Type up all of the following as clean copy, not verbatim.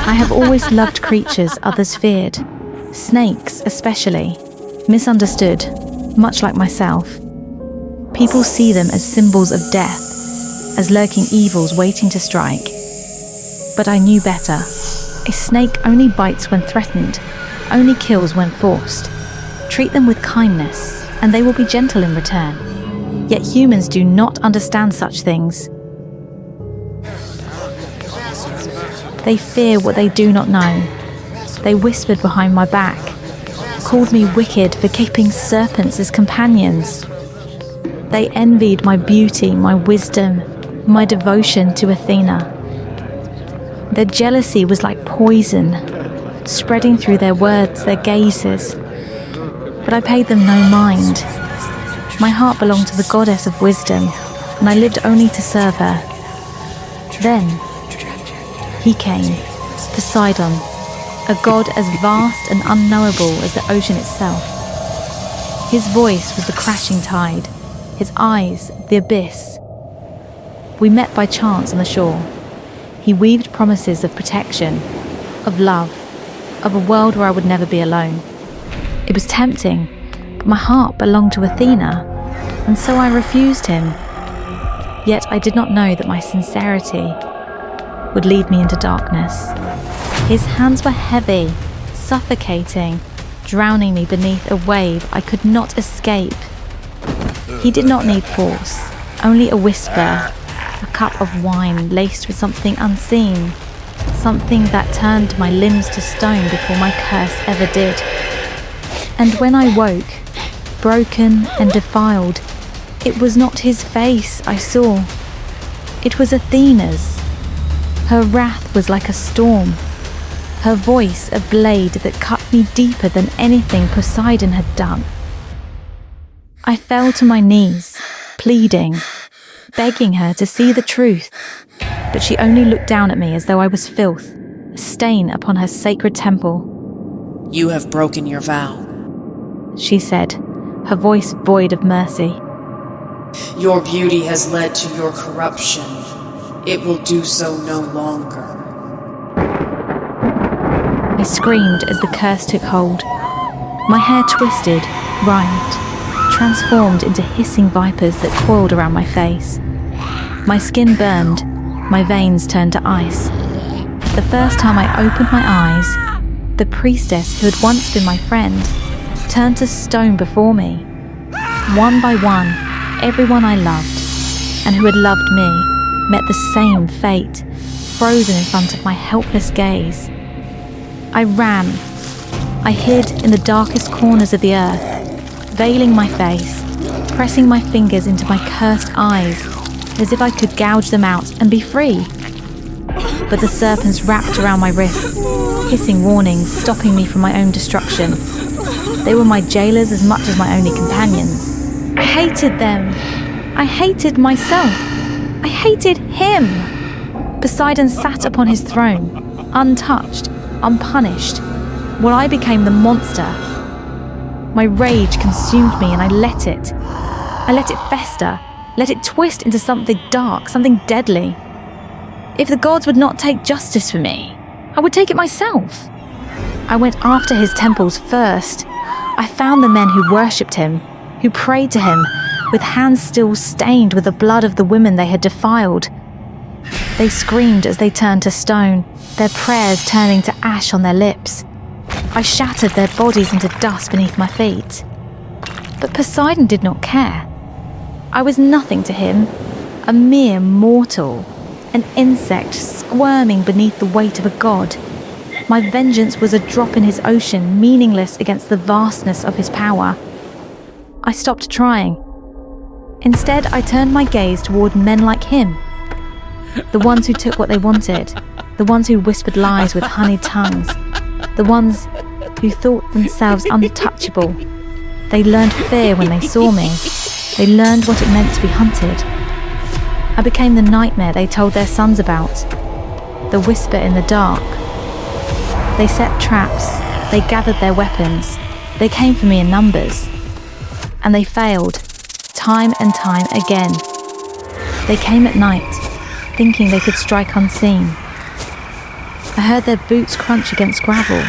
I have always loved creatures others feared. Snakes, especially. Misunderstood, much like myself. People see them as symbols of death, as lurking evils waiting to strike. But I knew better. A snake only bites when threatened, only kills when forced. Treat them with kindness, and they will be gentle in return. Yet humans do not understand such things. They fear what they do not know. They whispered behind my back, called me wicked for keeping serpents as companions. They envied my beauty, my wisdom, my devotion to Athena. Their jealousy was like poison, spreading through their words, their gazes. But I paid them no mind. My heart belonged to the goddess of wisdom, and I lived only to serve her. Then, he came, Poseidon, a god as vast and unknowable as the ocean itself. His voice was the crashing tide, his eyes the abyss. We met by chance on the shore. He weaved promises of protection, of love, of a world where I would never be alone. It was tempting, but my heart belonged to Athena, and so I refused him. Yet I did not know that my sincerity would lead me into darkness. His hands were heavy, suffocating, drowning me beneath a wave I could not escape. He did not need force, only a whisper, a cup of wine laced with something unseen, something that turned my limbs to stone before my curse ever did. And when I woke, broken and defiled, it was not his face I saw. It was Athena's. Her wrath was like a storm, her voice a blade that cut me deeper than anything Poseidon had done. I fell to my knees, pleading, begging her to see the truth, but she only looked down at me as though I was filth, a stain upon her sacred temple. "You have broken your vow," she said, her voice void of mercy. "Your beauty has led to your corruption. It will do so no longer." I screamed as the curse took hold. My hair twisted, writhed, transformed into hissing vipers that coiled around my face. My skin burned, my veins turned to ice. The first time I opened my eyes, the priestess who had once been my friend turned to stone before me. One by one, everyone I loved, and who had loved me, met the same fate, frozen in front of my helpless gaze. I ran. I hid in the darkest corners of the earth, veiling my face, pressing my fingers into my cursed eyes, as if I could gouge them out and be free. But the serpents wrapped around my wrists, hissing warnings, stopping me from my own destruction. They were my jailers as much as my only companions. I hated them. I hated myself. I hated him. Poseidon sat upon his throne, untouched, unpunished, while I became the monster. My rage consumed me, and I let it. I let it fester, let it twist into something dark, something deadly. If the gods would not take justice for me, I would take it myself. I went after his temples first. I found the men who worshipped him, who prayed to him, with hands still stained with the blood of the women they had defiled. They screamed as they turned to stone, their prayers turning to ash on their lips. I shattered their bodies into dust beneath my feet. But Poseidon did not care. I was nothing to him, a mere mortal, an insect squirming beneath the weight of a god. My vengeance was a drop in his ocean, meaningless against the vastness of his power. I stopped trying. Instead, I turned my gaze toward men like him. The ones who took what they wanted, the ones who whispered lies with honeyed tongues, the ones who thought themselves untouchable. They learned fear when they saw me. They learned what it meant to be hunted. I became the nightmare they told their sons about, the whisper in the dark. They set traps, they gathered their weapons, they came for me in numbers. And they failed, time and time again. They came at night, thinking they could strike unseen. I heard their boots crunch against gravel,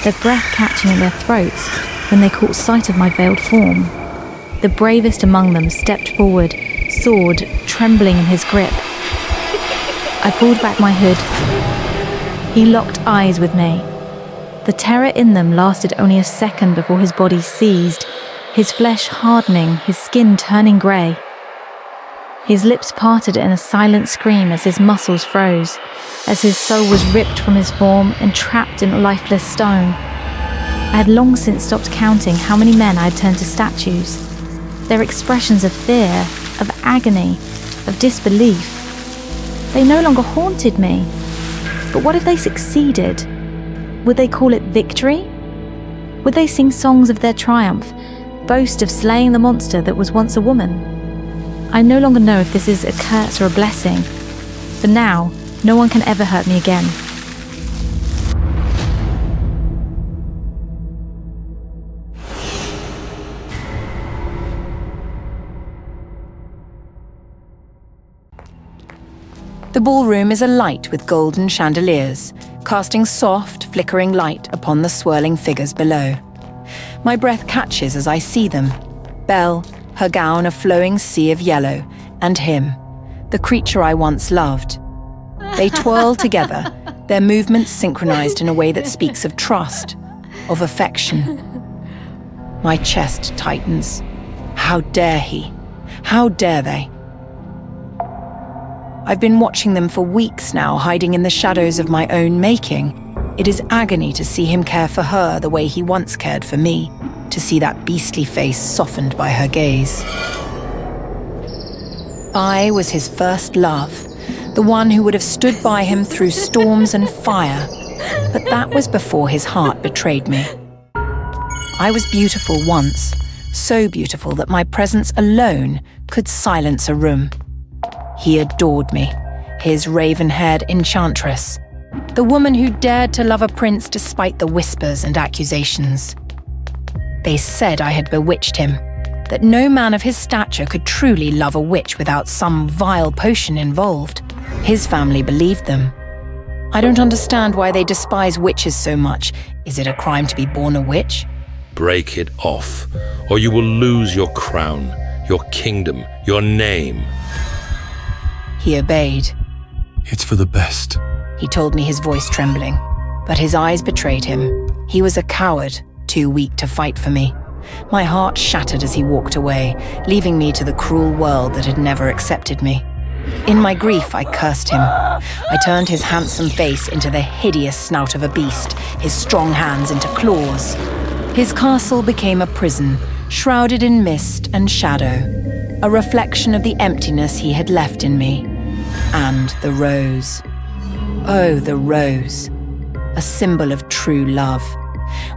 their breath catching in their throats when they caught sight of my veiled form. The bravest among them stepped forward, sword trembling in his grip. I pulled back my hood. He locked eyes with me. The terror in them lasted only a second before his body seized, his flesh hardening, his skin turning grey. His lips parted in a silent scream as his muscles froze, as his soul was ripped from his form and trapped in lifeless stone. I had long since stopped counting how many men I had turned to statues. Their expressions of fear, of agony, of disbelief. They no longer haunted me. But what if they succeeded? Would they call it victory? Would they sing songs of their triumph, boast of slaying the monster that was once a woman? I no longer know if this is a curse or a blessing. For now, no one can ever hurt me again. The ballroom is alight with golden chandeliers, casting soft, flickering light upon the swirling figures below. My breath catches as I see them. Belle, her gown a flowing sea of yellow, and him, the creature I once loved. They twirl together, their movements synchronized in a way that speaks of trust, of affection. My chest tightens. How dare he? How dare they? I've been watching them for weeks now, hiding in the shadows of my own making. It is agony to see him care for her the way he once cared for me, to see that beastly face softened by her gaze. I was his first love, the one who would have stood by him through storms and fire, but that was before his heart betrayed me. I was beautiful once, so beautiful that my presence alone could silence a room. He adored me, his raven-haired enchantress, the woman who dared to love a prince despite the whispers and accusations. They said I had bewitched him, that no man of his stature could truly love a witch without some vile potion involved. His family believed them. I don't understand why they despise witches so much. Is it a crime to be born a witch? Break it off, or you will lose your crown, your kingdom, your name. He obeyed. It's for the best, He told me, his voice trembling. But his eyes betrayed him. He was a coward, too weak to fight for me. My heart shattered as he walked away, leaving me to the cruel world that had never accepted me. In my grief, I cursed him. I turned his handsome face into the hideous snout of a beast, his strong hands into claws. His castle became a prison, shrouded in mist and shadow, a reflection of the emptiness he had left in me. And the rose. Oh, the rose. A symbol of true love.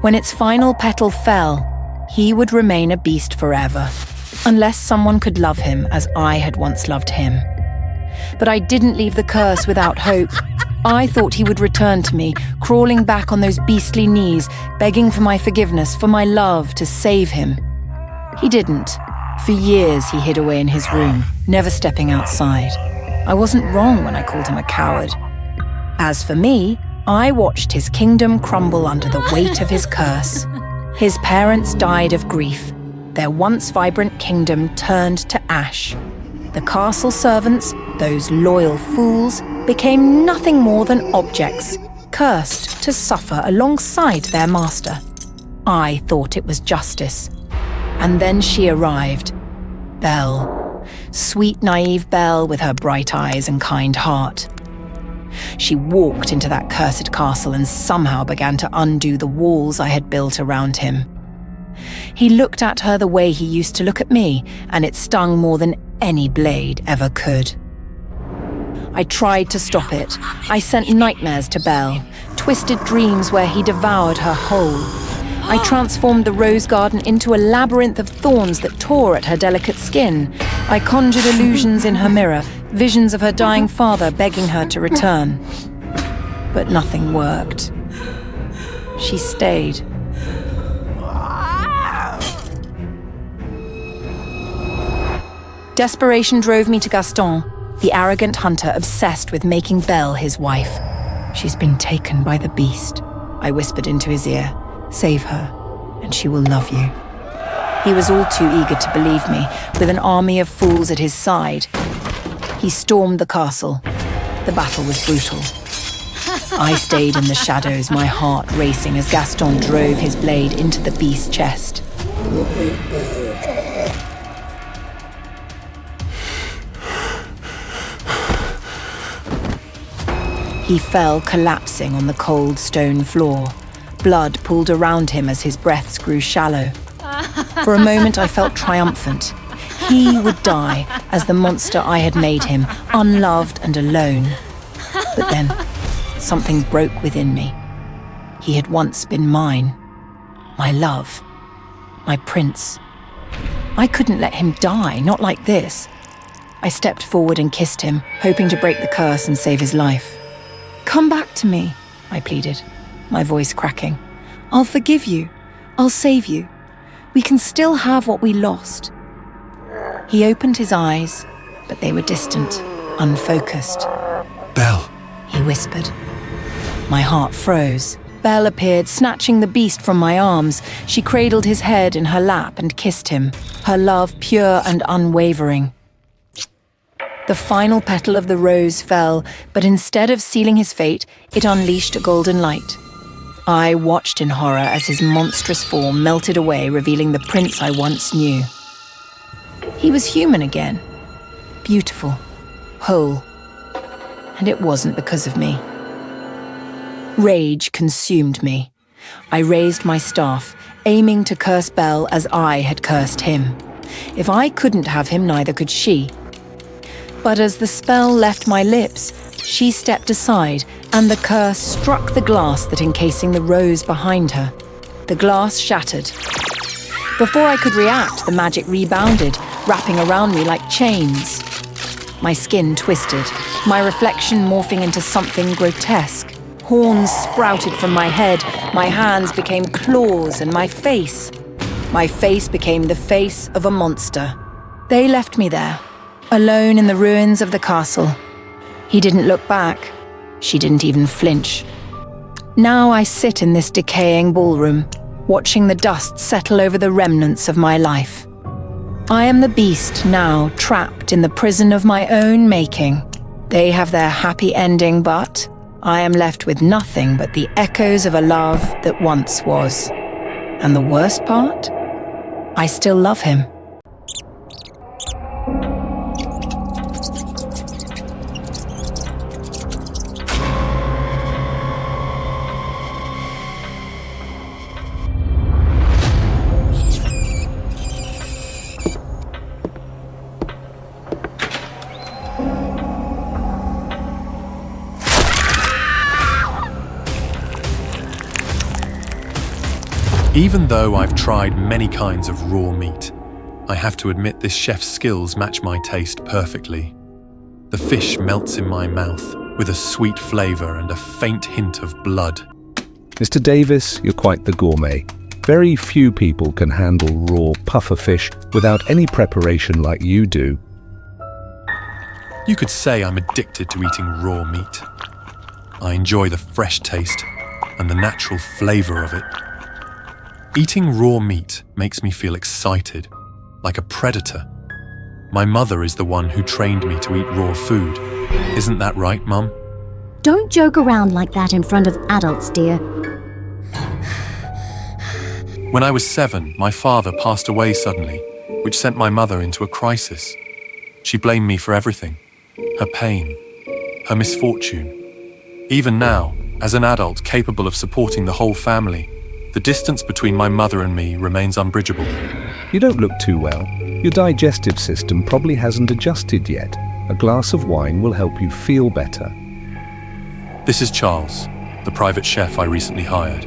When its final petal fell, he would remain a beast forever, unless someone could love him as I had once loved him. But I didn't leave the curse without hope. I thought he would return to me, crawling back on those beastly knees, begging for my forgiveness, for my love, to save him. He didn't. For years he hid away in his room, never stepping outside. I wasn't wrong when I called him a coward. As for me, I watched his kingdom crumble under the weight of his curse. His parents died of grief. Their once vibrant kingdom turned to ash. The castle servants, those loyal fools, became nothing more than objects, cursed to suffer alongside their master. I thought it was justice. And then she arrived. Belle. Sweet, naive Belle with her bright eyes and kind heart. She walked into that cursed castle and somehow began to undo the walls I had built around him. He looked at her the way he used to look at me, and it stung more than any blade ever could. I tried to stop it. I sent nightmares to Belle, twisted dreams where he devoured her whole. I transformed the rose garden into a labyrinth of thorns that tore at her delicate skin. I conjured illusions in her mirror, visions of her dying father begging her to return. But nothing worked. She stayed. Desperation drove me to Gaston, the arrogant hunter obsessed with making Belle his wife. "She's been taken by the beast," I whispered into his ear. "Save her, and she will love you." He was all too eager to believe me, with an army of fools at his side. He stormed the castle. The battle was brutal. I stayed in the shadows, my heart racing as Gaston drove his blade into the beast's chest. He fell, collapsing on the cold stone floor. Blood pooled around him as his breaths grew shallow. For a moment, I felt triumphant. He would die as the monster I had made him, unloved and alone. But then, something broke within me. He had once been mine. My love. My prince. I couldn't let him die, not like this. I stepped forward and kissed him, hoping to break the curse and save his life. "Come back to me," I pleaded, my voice cracking. "I'll forgive you. I'll save you. We can still have what we lost." He opened his eyes, but they were distant, unfocused. Belle. He whispered. My heart froze. Belle appeared, snatching the beast from my arms. She cradled his head in her lap and kissed him, her love pure and unwavering. The final petal of the rose fell, but instead of sealing his fate, it unleashed a golden light. I watched in horror as his monstrous form melted away, revealing the prince I once knew. He was human again, beautiful, whole, and it wasn't because of me. Rage consumed me. I raised my staff, aiming to curse Belle as I had cursed him. If I couldn't have him, neither could she. But as the spell left my lips, she stepped aside, and the curse struck the glass that encasing the rose behind her. The glass shattered. Before I could react, the magic rebounded, wrapping around me like chains. My skin twisted, my reflection morphing into something grotesque. Horns sprouted from my head, my hands became claws, and my face became the face of a monster. They left me there, alone in the ruins of the castle. He didn't look back. She didn't even flinch. Now I sit in this decaying ballroom, watching the dust settle over the remnants of my life. I am the beast now, trapped in the prison of my own making. They have their happy ending, but I am left with nothing but the echoes of a love that once was. And the worst part? I still love him. Even though I've tried many kinds of raw meat, I have to admit this chef's skills match my taste perfectly. The fish melts in my mouth with a sweet flavour and a faint hint of blood. Mr. Davis, you're quite the gourmet. Very few people can handle raw puffer fish without any preparation like you do. You could say I'm addicted to eating raw meat. I enjoy the fresh taste and the natural flavour of it. Eating raw meat makes me feel excited, like a predator. My mother is the one who trained me to eat raw food. Isn't that right, Mum? Don't joke around like that in front of adults, dear. When I was 7, my father passed away suddenly, which sent my mother into a crisis. She blamed me for everything. Her pain, her misfortune. Even now, as an adult capable of supporting the whole family, the distance between my mother and me remains unbridgeable. You don't look too well. Your digestive system probably hasn't adjusted yet. A glass of wine will help you feel better. This is Charles, the private chef I recently hired.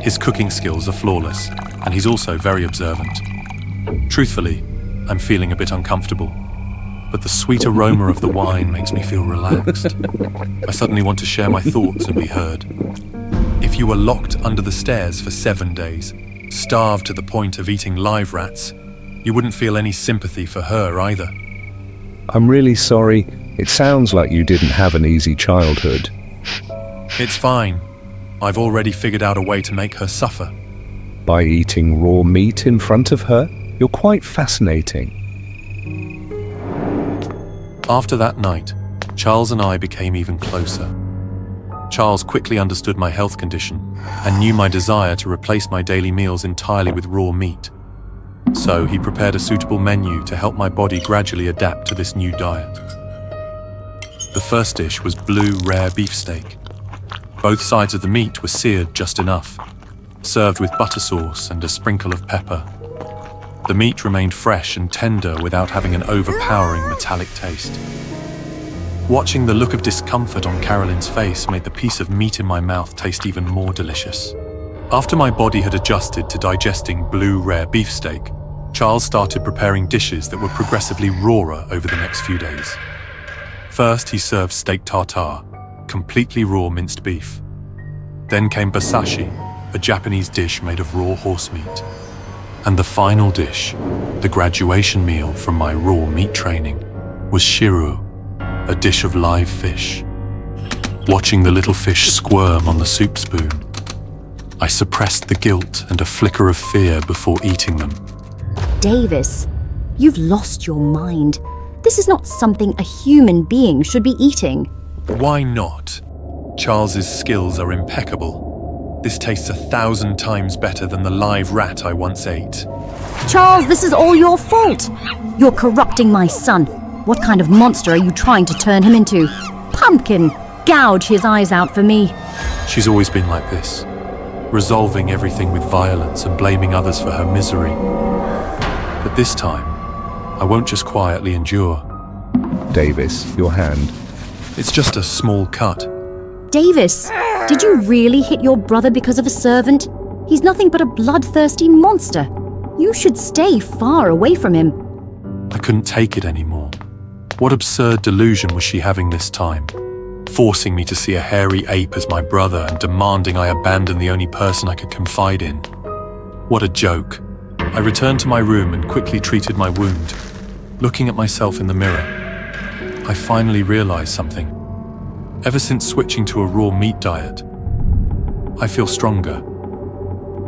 His cooking skills are flawless, and he's also very observant. Truthfully, I'm feeling a bit uncomfortable, but the sweet aroma of the wine makes me feel relaxed. I suddenly want to share my thoughts and be heard. If you were locked under the stairs for 7 days, starved to the point of eating live rats, you wouldn't feel any sympathy for her either. I'm really sorry. It sounds like you didn't have an easy childhood. It's fine. I've already figured out a way to make her suffer. By eating raw meat in front of her? You're quite fascinating. After that night, Charles and I became even closer. Charles quickly understood my health condition and knew my desire to replace my daily meals entirely with raw meat. So he prepared a suitable menu to help my body gradually adapt to this new diet. The first dish was blue rare beefsteak. Both sides of the meat were seared just enough, served with butter sauce and a sprinkle of pepper. The meat remained fresh and tender without having an overpowering metallic taste. Watching the look of discomfort on Carolyn's face made the piece of meat in my mouth taste even more delicious. After my body had adjusted to digesting blue rare beefsteak, Charles started preparing dishes that were progressively rawer over the next few days. First, he served steak tartare, completely raw minced beef. Then came basashi, a Japanese dish made of raw horse meat. And the final dish, the graduation meal from my raw meat training, was shiru, a dish of live fish. Watching the little fish squirm on the soup spoon, I suppressed the guilt and a flicker of fear before eating them. Davis, you've lost your mind. This is not something a human being should be eating. Why not? Charles's skills are impeccable. This tastes 1,000 times better than the live rat I once ate. Charles, this is all your fault. You're corrupting my son. What kind of monster are you trying to turn him into? Pumpkin, gouge his eyes out for me. She's always been like this, resolving everything with violence and blaming others for her misery. But this time, I won't just quietly endure. Davis, your hand. It's just a small cut. Davis, did you really hit your brother because of a servant? He's nothing but a bloodthirsty monster. You should stay far away from him. I couldn't take it anymore. What absurd delusion was she having this time? Forcing me to see a hairy ape as my brother and demanding I abandon the only person I could confide in. What a joke. I returned to my room and quickly treated my wound. Looking at myself in the mirror, I finally realized something. Ever since switching to a raw meat diet, I feel stronger.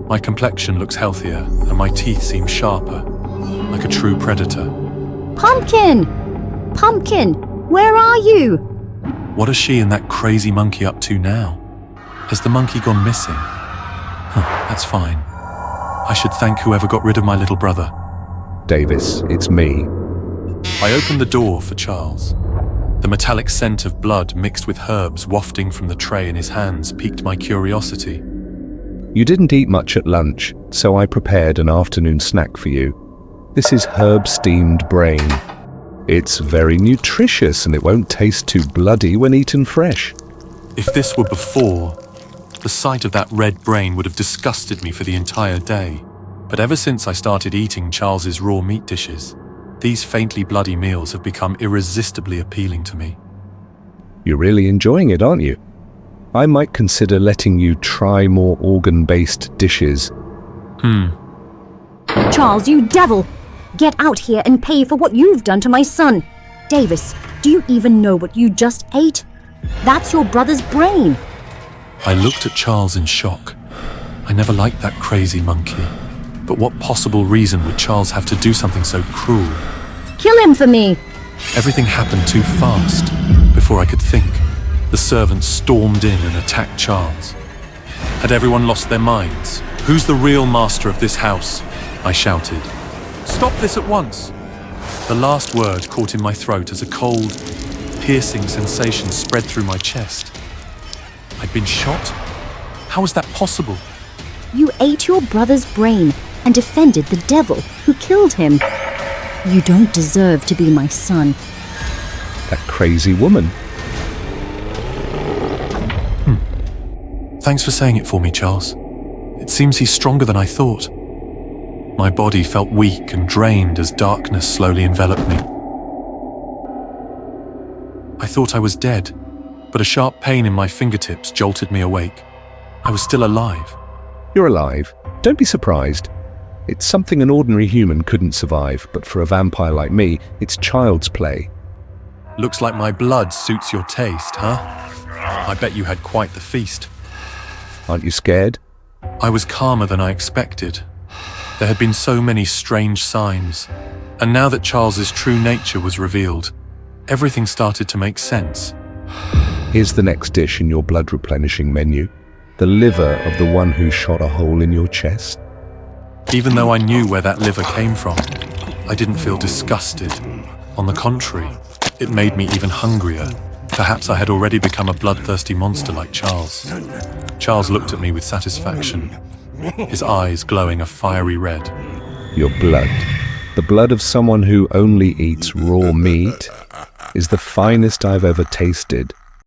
My complexion looks healthier and my teeth seem sharper, like a true predator. Pumpkin! Pumpkin, where are you? What is she and that crazy monkey up to now? Has the monkey gone missing? That's fine. I should thank whoever got rid of my little brother. Davis, it's me. I opened the door for Charles. The metallic scent of blood mixed with herbs wafting from the tray in his hands piqued my curiosity. You didn't eat much at lunch, so I prepared an afternoon snack for you. This is herb-steamed brain. It's very nutritious and it won't taste too bloody when eaten fresh. If this were before, the sight of that red brain would have disgusted me for the entire day. But ever since I started eating Charles's raw meat dishes, these faintly bloody meals have become irresistibly appealing to me. You're really enjoying it, aren't you? I might consider letting you try more organ-based dishes. Charles, you devil! Get out here and pay for what you've done to my son. Davis, do you even know what you just ate? That's your brother's brain. I looked at Charles in shock. I never liked that crazy monkey. But what possible reason would Charles have to do something so cruel? Kill him for me. Everything happened too fast. Before I could think, the servants stormed in and attacked Charles. Had everyone lost their minds? Who's the real master of this house? I shouted. Stop this at once! The last word caught in my throat as a cold, piercing sensation spread through my chest. I'd been shot? How was that possible? You ate your brother's brain and defended the devil who killed him. You don't deserve to be my son. That crazy woman. Thanks for saying it for me, Charles. It seems he's stronger than I thought. My body felt weak and drained as darkness slowly enveloped me. I thought I was dead, but a sharp pain in my fingertips jolted me awake. I was still alive. You're alive. Don't be surprised. It's something an ordinary human couldn't survive, but for a vampire like me, it's child's play. Looks like my blood suits your taste, huh? I bet you had quite the feast. Aren't you scared? I was calmer than I expected. There had been so many strange signs, and now that Charles's true nature was revealed, everything started to make sense. Here's the next dish in your blood replenishing menu. The liver of the one who shot a hole in your chest. Even though I knew where that liver came from, I didn't feel disgusted. On the contrary, it made me even hungrier. Perhaps I had already become a bloodthirsty monster like Charles. Charles looked at me with satisfaction, his eyes glowing a fiery red. Your blood, the blood of someone who only eats raw meat, is the finest I've ever tasted.